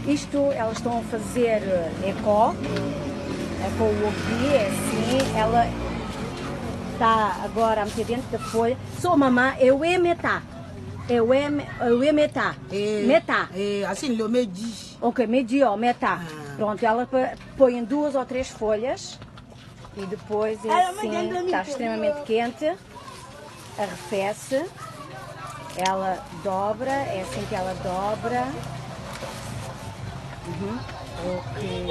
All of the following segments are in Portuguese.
Isto elas estão a fazer ecó, com o obi, é assim, ela está agora a meter dentro da folha. Mamã, eu é metá. Eu é metá. Metá. Assim, eu medi. Ok, medi, ó, metá. Pronto, ela põe em 2 ou 3 folhas e depois é assim, está extremamente quente, arrefece, ela dobra, é assim que ela dobra. Ok.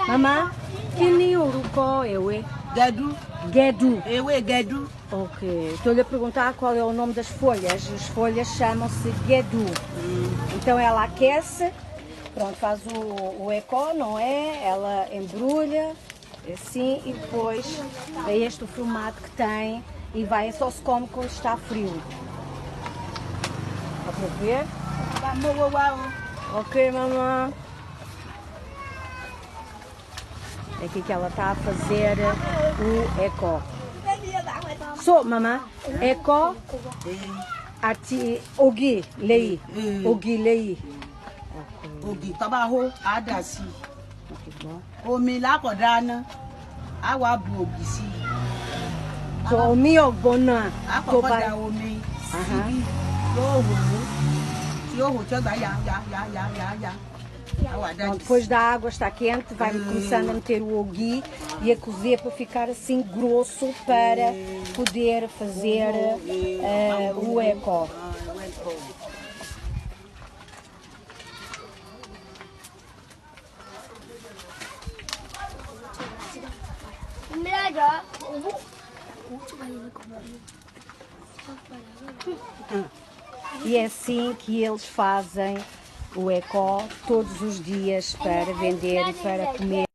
Mamã, que nem urucó eu é? Gedu. Gedu. Eu é gedu. Ok. Estou-lhe a perguntar qual é o nome das folhas. As folhas chamam-se gedu. Então ela aquece, pronto, faz o ecó, não é? Ela embrulha, assim, e depois é este o formato que tem e vai, só se come quando está frio. Dá para ver? Ok, mamãe. É aqui que ela está a fazer o ecó. Mamãe, ecó, ati, ogi, lei. Ogi, lei. Ogi, tabaho, adasi. Omi lákọ̀dáná, a wá bu ògì sí. Omi ọ̀gbọ̀nà. Àkọ́kọ́ da omi síbí, yóò hò ó, tí yóò hò tí ó gbà yá. Então, depois da água está quente, vai começando a meter o ogui e a cozer para ficar assim grosso para poder fazer o ecó. E é assim que eles fazem o ecó todos os dias para vender e para comer.